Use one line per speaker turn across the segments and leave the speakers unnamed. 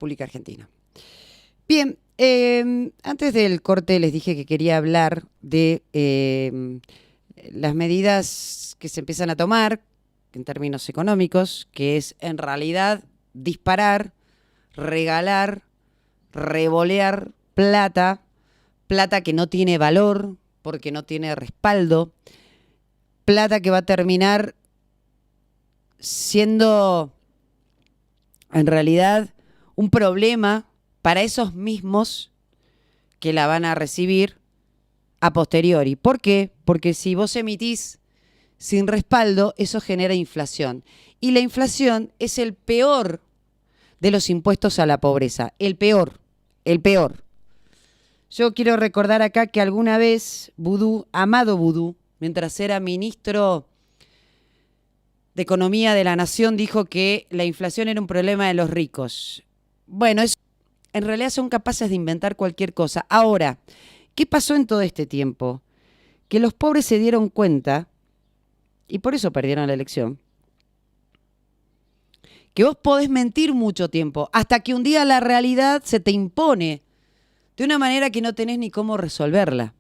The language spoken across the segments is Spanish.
República Argentina. Bien, antes del corte les dije que quería hablar de las medidas que se empiezan a tomar en términos económicos, que es en realidad disparar, regalar, revolear plata que no tiene valor porque no tiene respaldo, plata que va a terminar siendo en realidad un problema para esos mismos que la van a recibir a posteriori. ¿Por qué? Porque si vos emitís sin respaldo, eso genera inflación. Y la inflación es el peor de los impuestos a la pobreza. El peor, el peor. Yo quiero recordar acá que alguna vez Amado Boudou, mientras era ministro de Economía de la Nación, dijo que la inflación era un problema de los ricos. Bueno, en realidad son capaces de inventar cualquier cosa. Ahora, ¿qué pasó en todo este tiempo? Que los pobres se dieron cuenta, y por eso perdieron la elección, que vos podés mentir mucho tiempo, hasta que un día la realidad se te impone de una manera que no tenés ni cómo resolverla.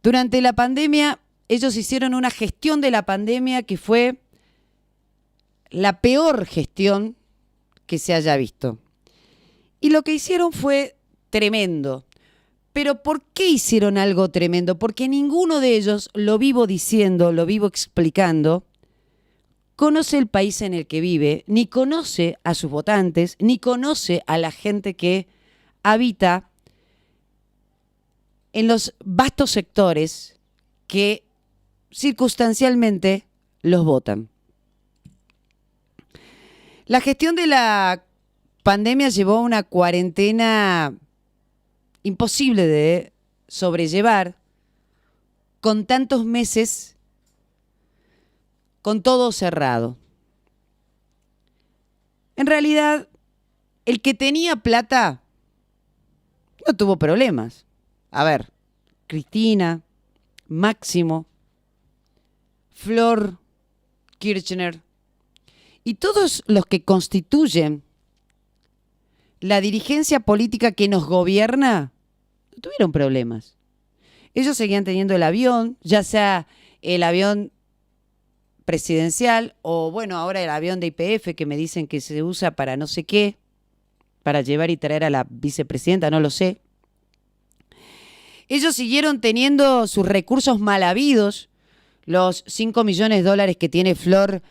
Durante la pandemia, ellos hicieron una gestión de la pandemia que fue la peor gestión que se haya visto. Y lo que hicieron fue tremendo. Pero ¿por qué hicieron algo tremendo? Porque ninguno de ellos, lo vivo diciendo, lo vivo explicando, conoce el país en el que vive, ni conoce a sus votantes, ni conoce a la gente que habita en los vastos sectores que circunstancialmente los votan. La gestión de la pandemia llevó a una cuarentena imposible de sobrellevar con tantos meses, con todo cerrado. En realidad, el que tenía plata no tuvo problemas. A ver, Cristina, Máximo, Flor, Kirchner y todos los que constituyen la dirigencia política que nos gobierna no tuvieron problemas. Ellos seguían teniendo el avión, ya sea el avión presidencial o, bueno, ahora el avión de YPF que me dicen que se usa para no sé qué, para llevar y traer a la vicepresidenta, no lo sé. Ellos siguieron teniendo sus recursos mal habidos, los 5 millones de dólares que tiene Flor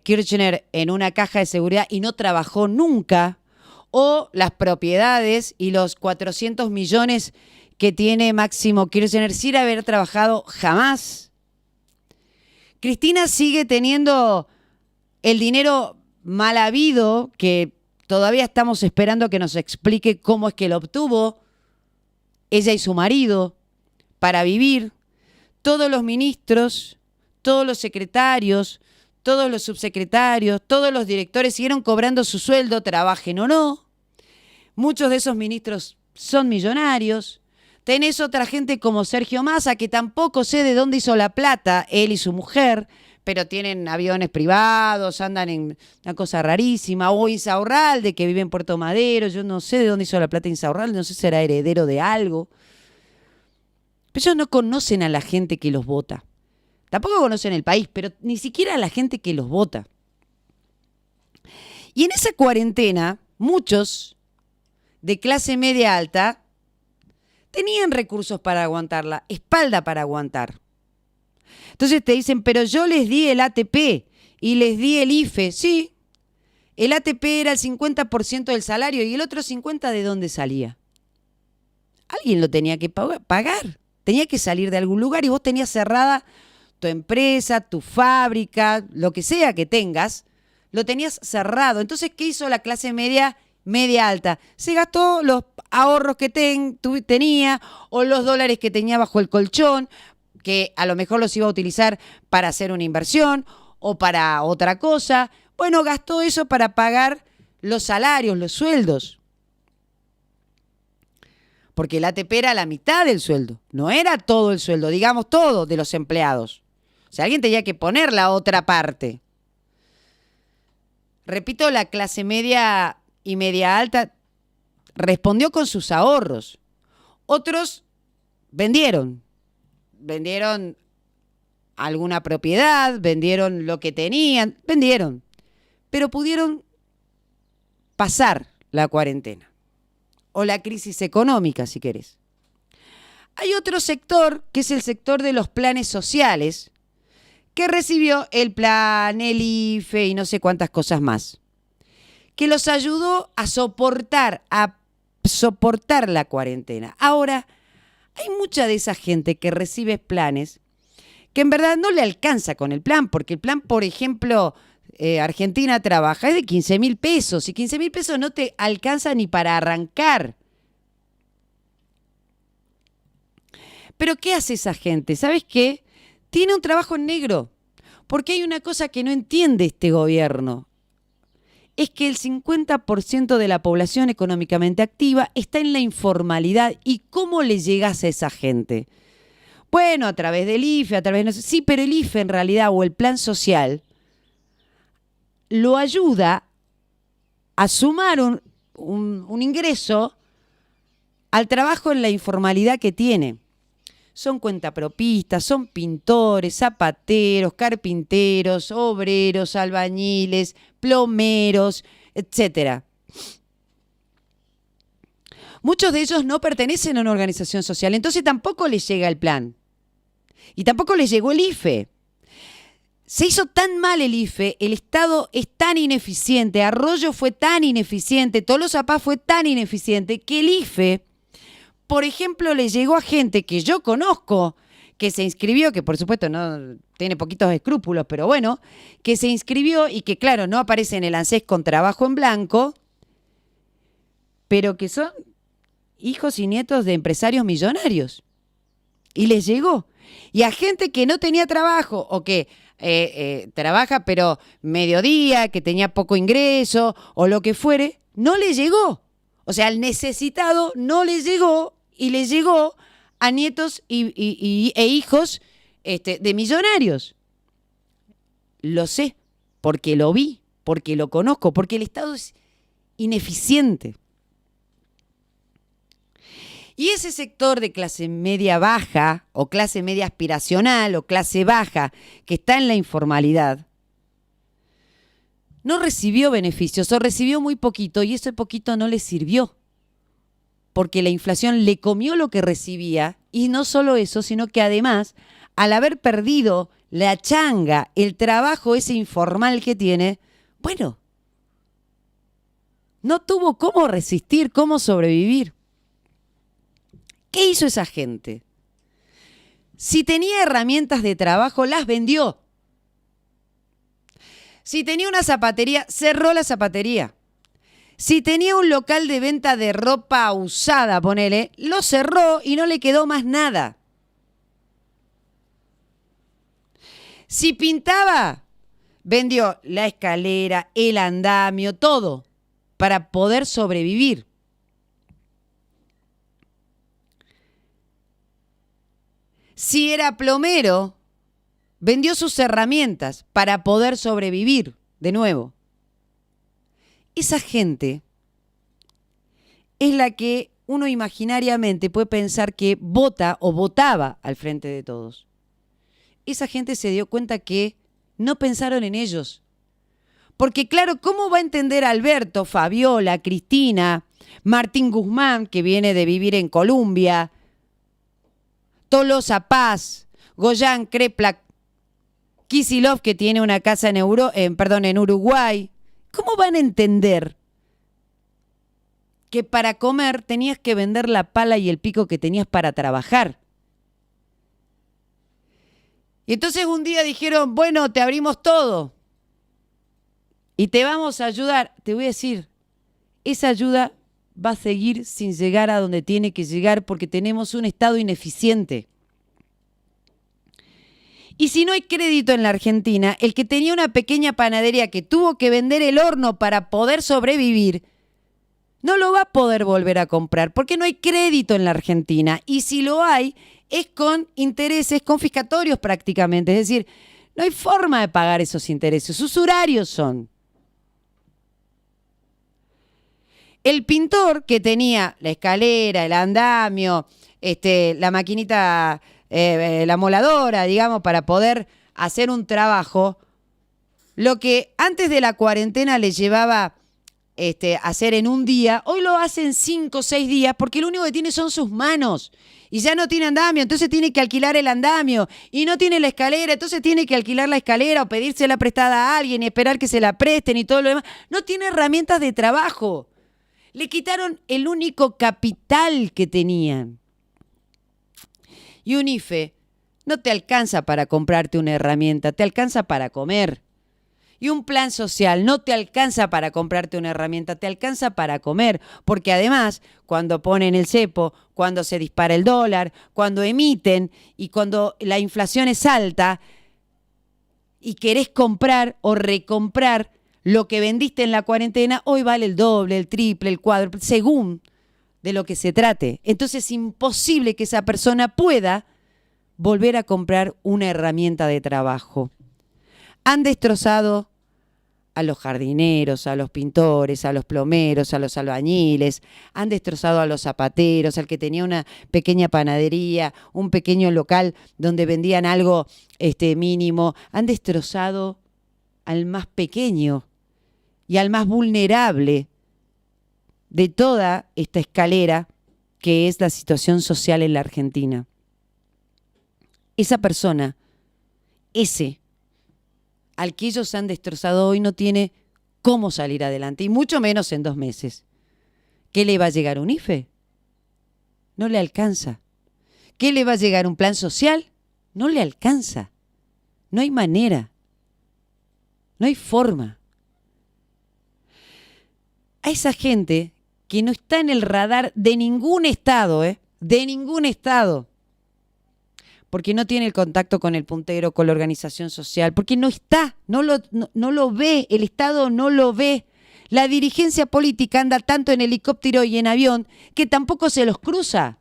Kirchner en una caja de seguridad y no trabajó nunca, o las propiedades y los 400 millones que tiene Máximo Kirchner sin haber trabajado jamás. Cristina sigue teniendo el dinero mal habido, que todavía estamos esperando que nos explique cómo es que lo obtuvo ella y su marido para vivir. Todos los ministros, todos los secretarios, todos los subsecretarios, todos los directores siguieron cobrando su sueldo, trabajen o no. Muchos de esos ministros son millonarios. Tenés otra gente como Sergio Massa, que tampoco sé de dónde hizo la plata, él y su mujer, pero tienen aviones privados, andan en una cosa rarísima. O Insaurralde, que vive en Puerto Madero, yo no sé de dónde hizo la plata Insaurralde, no sé si será heredero de algo. Pero ellos no conocen a la gente que los vota. Tampoco conocen el país, pero ni siquiera a la gente que los vota. Y en esa cuarentena, muchos de clase media alta tenían recursos para aguantarla, espalda para aguantar. Entonces te dicen, pero yo les di el ATP y les di el IFE. Sí, el ATP era el 50% del salario y el otro 50% ¿de dónde salía? Alguien lo tenía que pagar. Tenía que salir de algún lugar y vos tenías cerrada tu empresa, tu fábrica, lo que sea que tengas, lo tenías cerrado. Entonces, ¿qué hizo la clase media alta? Se gastó los ahorros que tenía o los dólares que tenía bajo el colchón, que a lo mejor los iba a utilizar para hacer una inversión o para otra cosa. Bueno, gastó eso para pagar los salarios, los sueldos. Porque el ATP era la mitad del sueldo, no era todo el sueldo, digamos todo de los empleados. O sea, alguien tenía que poner la otra parte. repito, la clase media y media alta respondió con sus ahorros. Otros vendieron alguna propiedad, vendieron lo que tenían, vendieron, pero pudieron pasar la cuarentena o la crisis económica, si querés. Hay otro sector, que es el sector de los planes sociales, que recibió el plan, el IFE y no sé cuántas cosas más, que los ayudó a soportar la cuarentena. Ahora, hay mucha de esa gente que recibe planes que en verdad no le alcanza con el plan, porque el plan, por ejemplo, Argentina Trabaja es de 15.000 pesos y 15.000 pesos no te alcanza ni para arrancar. Pero ¿qué hace esa gente? ¿Sabes qué? Tiene un trabajo en negro, porque hay una cosa que no entiende este gobierno. Es que el 50% de la población económicamente activa está en la informalidad. ¿Y cómo le llegas a esa gente? Bueno, a través del IFE, a través de... Sí, pero el IFE en realidad, o el plan social, lo ayuda a sumar un ingreso al trabajo en la informalidad que tiene. Son cuentapropistas, son pintores, zapateros, carpinteros, obreros, albañiles, plomeros, etc. Muchos de ellos no pertenecen a una organización social, entonces tampoco les llega el plan. Y tampoco les llegó el IFE. Se hizo tan mal el IFE, el Estado es tan ineficiente, Arroyo fue tan ineficiente, Tolosa Paz fue tan ineficiente, que el IFE, por ejemplo, le llegó a gente que yo conozco, que se inscribió, que por supuesto no tiene poquitos escrúpulos, pero bueno, que se inscribió y que claro, no aparece en el ANSES con trabajo en blanco, pero que son hijos y nietos de empresarios millonarios. Y les llegó. Y a gente que no tenía trabajo o que trabaja pero mediodía, que tenía poco ingreso o lo que fuere, no le llegó. O sea, al necesitado no le llegó y le llegó a nietos e hijos de millonarios. Lo sé, porque lo vi, porque lo conozco, porque el Estado es ineficiente. Y ese sector de clase media baja, o clase media aspiracional, o clase baja, que está en la informalidad, no recibió beneficios, o recibió muy poquito, y ese poquito no le sirvió. Porque la inflación le comió lo que recibía, y no solo eso, sino que además, al haber perdido la changa, el trabajo ese informal que tiene, bueno, no tuvo cómo resistir, cómo sobrevivir. ¿Qué hizo esa gente? Si tenía herramientas de trabajo, las vendió. Si tenía una zapatería, cerró la zapatería. Si tenía un local de venta de ropa usada, ponele, lo cerró y no le quedó más nada. Si pintaba, vendió la escalera, el andamio, todo, para poder sobrevivir. Si era plomero, vendió sus herramientas para poder sobrevivir de nuevo. Esa gente es la que uno imaginariamente puede pensar que vota o votaba al Frente de Todos. Esa gente se dio cuenta que no pensaron en ellos. Porque claro, ¿cómo va a entender Alberto, Fabiola, Cristina, Martín Guzmán, que viene de vivir en Colombia, Tolosa Paz, Goyán Kreplak, Kicillof, que tiene una casa en Uruguay? ¿Cómo van a entender que para comer tenías que vender la pala y el pico que tenías para trabajar? Y entonces un día dijeron, bueno, te abrimos todo y te vamos a ayudar. Te voy a decir, esa ayuda va a seguir sin llegar a donde tiene que llegar porque tenemos un Estado ineficiente. Y si no hay crédito en la Argentina, el que tenía una pequeña panadería que tuvo que vender el horno para poder sobrevivir, no lo va a poder volver a comprar porque no hay crédito en la Argentina. Y si lo hay, es con intereses confiscatorios prácticamente. Es decir, no hay forma de pagar esos intereses, usurarios son. El pintor que tenía la escalera, el andamio, la maquinita, la moladora, digamos, para poder hacer un trabajo, lo que antes de la cuarentena le llevaba hacer en un día, hoy lo hace en 5 o 6 días, porque lo único que tiene son sus manos. Y ya no tiene andamio, entonces tiene que alquilar el andamio. Y no tiene la escalera, entonces tiene que alquilar la escalera o pedírsela prestada a alguien y esperar que se la presten y todo lo demás. No tiene herramientas de trabajo. Le quitaron el único capital que tenían. Y un IFE no te alcanza para comprarte una herramienta, te alcanza para comer. Y un plan social no te alcanza para comprarte una herramienta, te alcanza para comer. Porque además, cuando ponen el cepo, cuando se dispara el dólar, cuando emiten y cuando la inflación es alta y querés comprar o recomprar lo que vendiste en la cuarentena, hoy vale el doble, el triple, el cuádruple, según de lo que se trate. Entonces es imposible que esa persona pueda volver a comprar una herramienta de trabajo. Han destrozado a los jardineros, a los pintores, a los plomeros, a los albañiles, han destrozado a los zapateros, al que tenía una pequeña panadería, un pequeño local donde vendían algo mínimo, han destrozado al más pequeño y al más vulnerable de toda esta escalera que es la situación social en la Argentina. Esa persona, ese al que ellos han destrozado hoy, no tiene cómo salir adelante, y mucho menos en 2 meses. ¿Qué le va a llegar un IFE? No le alcanza. ¿Qué le va a llegar un plan social? No le alcanza. No hay manera. No hay forma. A esa gente que no está en el radar de ningún Estado, de ningún Estado, porque no tiene el contacto con el puntero, con la organización social, porque no está, no lo ve, el Estado no lo ve. La dirigencia política anda tanto en helicóptero y en avión que tampoco se los cruza.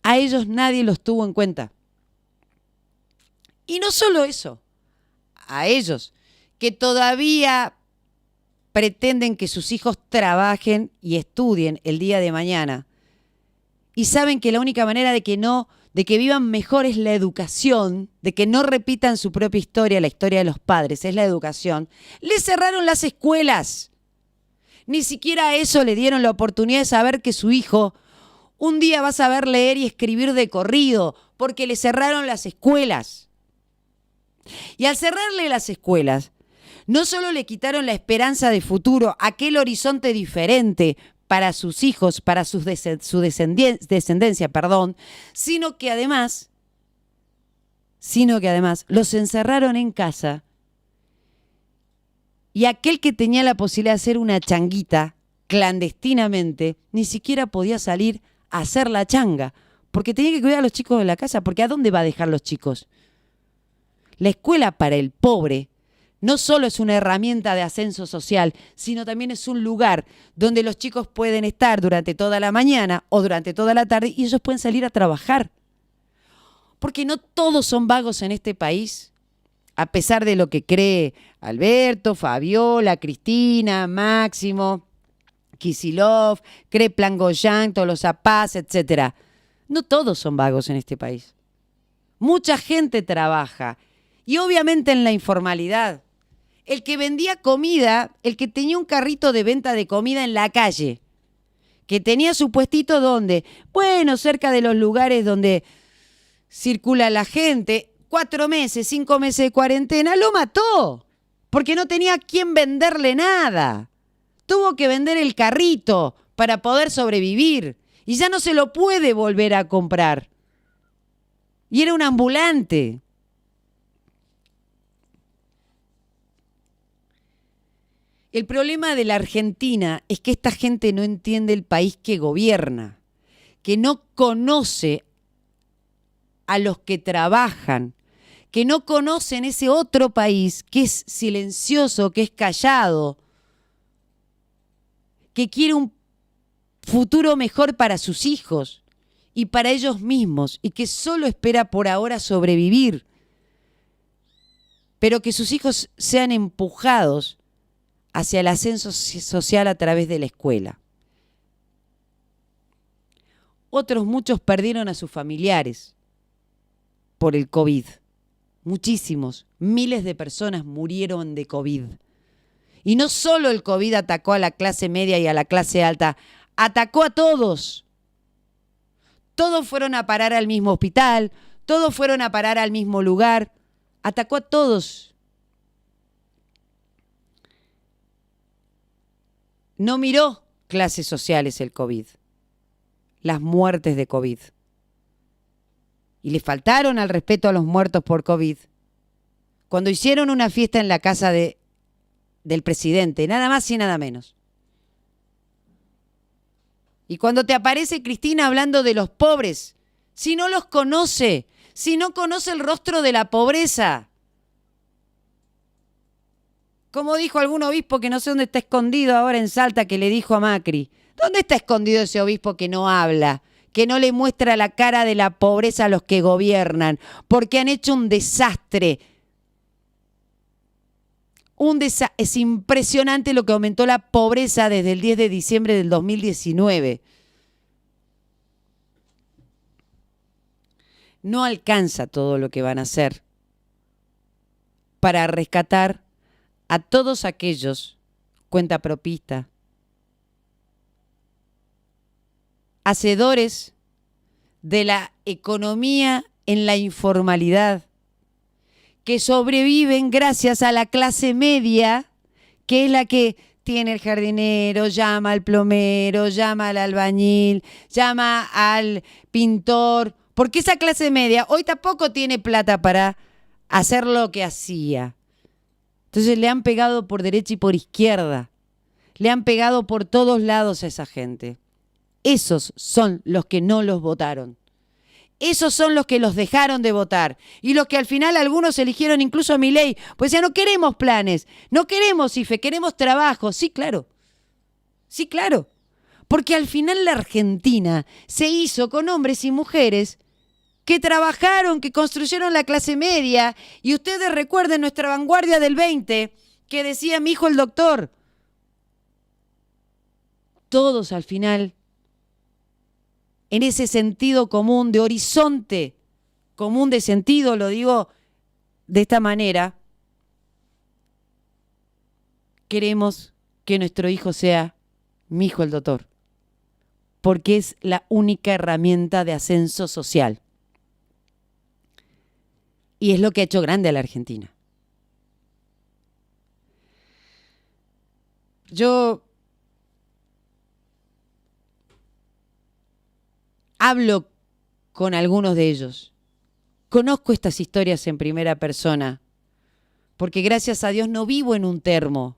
A ellos nadie los tuvo en cuenta. Y no solo eso, a ellos que todavía pretenden que sus hijos trabajen y estudien el día de mañana, y saben que la única manera de que vivan mejor es la educación, de que no repitan su propia historia, la historia de los padres, es la educación, les cerraron las escuelas. Ni siquiera a eso le dieron la oportunidad de saber que su hijo un día va a saber leer y escribir de corrido, porque le cerraron las escuelas. Y al cerrarle las escuelas, no solo le quitaron la esperanza de futuro, aquel horizonte diferente para sus hijos, para su descendencia, sino que además los encerraron en casa, y aquel que tenía la posibilidad de hacer una changuita clandestinamente ni siquiera podía salir a hacer la changa, porque tenía que cuidar a los chicos de la casa, porque ¿a dónde va a dejar los chicos? La escuela para el pobre no solo es una herramienta de ascenso social, sino también es un lugar donde los chicos pueden estar durante toda la mañana o durante toda la tarde y ellos pueden salir a trabajar. Porque no todos son vagos en este país, a pesar de lo que cree Alberto, Fabiola, Cristina, Máximo, Kicillof, cree Plan Goyán, Tolosa Paz, etc. No todos son vagos en este país. Mucha gente trabaja, y obviamente en la informalidad. El que vendía comida, el que tenía un carrito de venta de comida en la calle, que tenía su puestito donde, bueno, cerca de los lugares donde circula la gente, 4 meses, 5 meses de cuarentena, lo mató, porque no tenía a quién venderle nada. Tuvo que vender el carrito para poder sobrevivir, y ya no se lo puede volver a comprar. Y era un ambulante. El problema de la Argentina es que esta gente no entiende el país que gobierna, que no conoce a los que trabajan, que no conocen ese otro país que es silencioso, que es callado, que quiere un futuro mejor para sus hijos y para ellos mismos, y que solo espera por ahora sobrevivir, pero que sus hijos sean empujados hacia el ascenso social a través de la escuela. Otros muchos perdieron a sus familiares por el COVID. Muchísimos, miles de personas murieron de COVID. Y no solo el COVID atacó a la clase media y a la clase alta, atacó a todos. Todos fueron a parar al mismo hospital, todos fueron a parar al mismo lugar, atacó a todos. No miró clases sociales el COVID, las muertes de COVID. Y le faltaron al respeto a los muertos por COVID. Cuando hicieron una fiesta en la casa del presidente, nada más y nada menos. Y cuando te aparece Cristina hablando de los pobres, si no los conoce, si no conoce el rostro de la pobreza. Como dijo algún obispo que no sé dónde está escondido ahora en Salta, que le dijo a Macri, ¿dónde está escondido ese obispo que no habla, que no le muestra la cara de la pobreza a los que gobiernan? Porque han hecho un desastre. Es impresionante lo que aumentó la pobreza desde el 10 de diciembre del 2019. No alcanza todo lo que van a hacer para rescatar a todos aquellos, cuentapropistas, hacedores de la economía en la informalidad, que sobreviven gracias a la clase media, que es la que tiene el jardinero, llama al plomero, llama al albañil, llama al pintor, porque esa clase media hoy tampoco tiene plata para hacer lo que hacía. Entonces le han pegado por derecha y por izquierda, le han pegado por todos lados a esa gente. Esos son los que no los votaron. Esos son los que los dejaron de votar y los que al final algunos eligieron incluso a Milei, pues ya no queremos planes, no queremos IFE, queremos trabajo. Sí, claro, porque al final la Argentina se hizo con hombres y mujeres que trabajaron, que construyeron la clase media, y ustedes recuerden nuestra vanguardia del 20, que decía mi hijo el doctor. Todos al final, en ese sentido común, de horizonte común de sentido, lo digo de esta manera, queremos que nuestro hijo sea mi hijo el doctor, porque es la única herramienta de ascenso social. Y es lo que ha hecho grande a la Argentina. Yo hablo con algunos de ellos. Conozco estas historias en primera persona, porque gracias a Dios no vivo en un termo.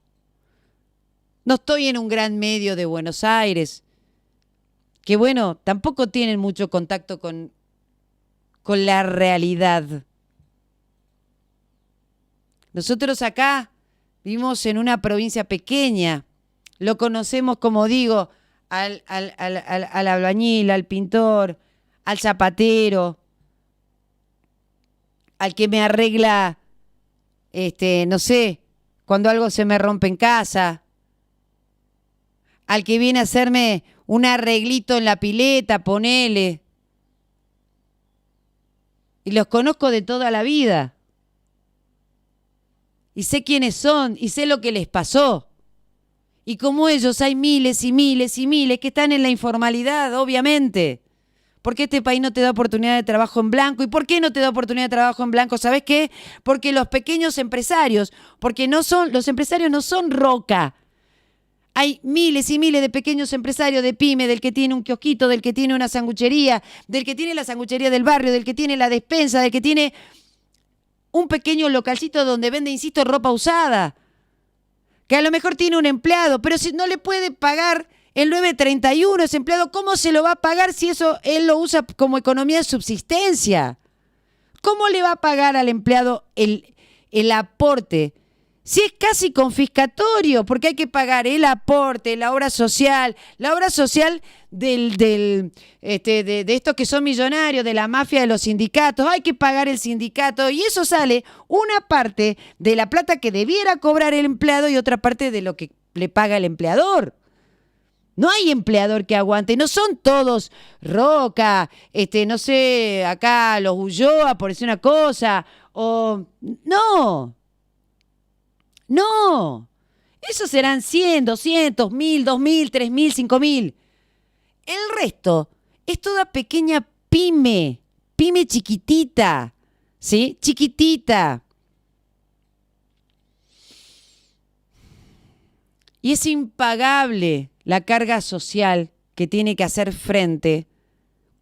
No estoy en un gran medio de Buenos Aires, que bueno, tampoco tienen mucho contacto con la realidad. Nosotros acá vivimos en una provincia pequeña, lo conocemos, como digo, al albañil, al pintor, al zapatero, al que me arregla, no sé, cuando algo se me rompe en casa, al que viene a hacerme un arreglito en la pileta, ponele. Y los conozco de toda la vida. Y sé quiénes son, y sé lo que les pasó. Y como ellos hay miles y miles y miles que están en la informalidad, obviamente. ¿Por qué este país no te da oportunidad de trabajo en blanco? ¿Y por qué no te da oportunidad de trabajo en blanco? ¿Sabes qué? Porque los pequeños empresarios, los empresarios no son roca. Hay miles y miles de pequeños empresarios de pyme, del que tiene un kiosquito, del que tiene una sanguchería, del que tiene la sanguchería del barrio, del que tiene la despensa, del que tiene un pequeño localcito donde vende, insisto, ropa usada, que a lo mejor tiene un empleado, pero si no le puede pagar el 931 ese empleado, ¿cómo se lo va a pagar si eso él lo usa como economía de subsistencia? ¿Cómo le va a pagar al empleado el aporte Si es casi confiscatorio, porque hay que pagar el aporte, la obra social de estos que son millonarios, de la mafia de los sindicatos, hay que pagar el sindicato y eso sale una parte de la plata que debiera cobrar el empleado y otra parte de lo que le paga el empleador. No hay empleador que aguante, no son todos Roca, no sé, acá los Ulloa, por decir una cosa, o no. No, esos serán 100, 200, 1000, 2000, 3000, 5000. El resto es toda pequeña pyme chiquitita, ¿sí? Chiquitita. Y es impagable la carga social que tiene que hacer frente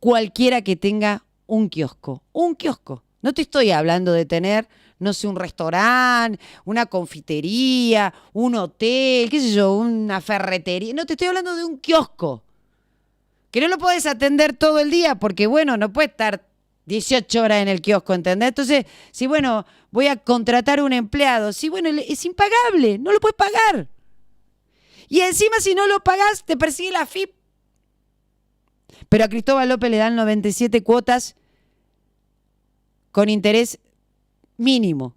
cualquiera que tenga un kiosco. Un kiosco. No te estoy hablando de tener, no sé, un restaurante, una confitería, un hotel, qué sé yo, una ferretería. No, te estoy hablando de un kiosco. Que no lo podés atender todo el día porque, bueno, no puedes estar 18 horas en el kiosco, ¿entendés? Entonces, si, bueno, voy a contratar un empleado, sí, bueno, es impagable, no lo puedes pagar. Y encima, si no lo pagás, te persigue la AFIP. Pero a Cristóbal López le dan 97 cuotas con interés mínimo.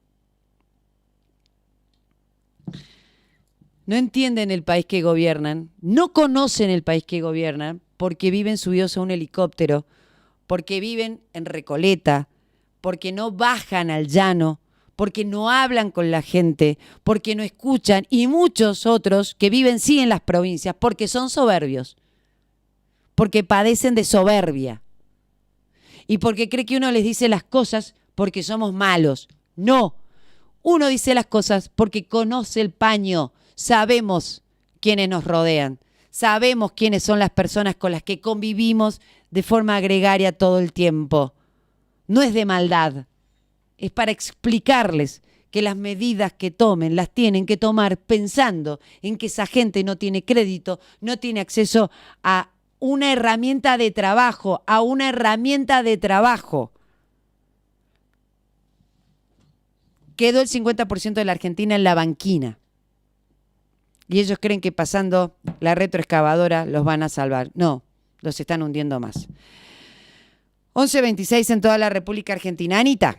No entienden el país que gobiernan, no conocen el país que gobiernan porque viven subidos a un helicóptero, porque viven en Recoleta, porque no bajan al llano, porque no hablan con la gente, porque no escuchan, y muchos otros que viven sí en las provincias porque son soberbios, porque padecen de soberbia y porque cree que uno les dice las cosas porque somos malos. No, uno dice las cosas porque conoce el paño, sabemos quiénes nos rodean, sabemos quiénes son las personas con las que convivimos de forma gregaria todo el tiempo. No es de maldad, es para explicarles que las medidas que tomen las tienen que tomar pensando en que esa gente no tiene crédito, no tiene acceso a una herramienta de trabajo, Quedó el 50% de la Argentina en la banquina. Y ellos creen que pasando la retroexcavadora los van a salvar. No, los están hundiendo más. 11:26 en toda la República Argentina. Anita.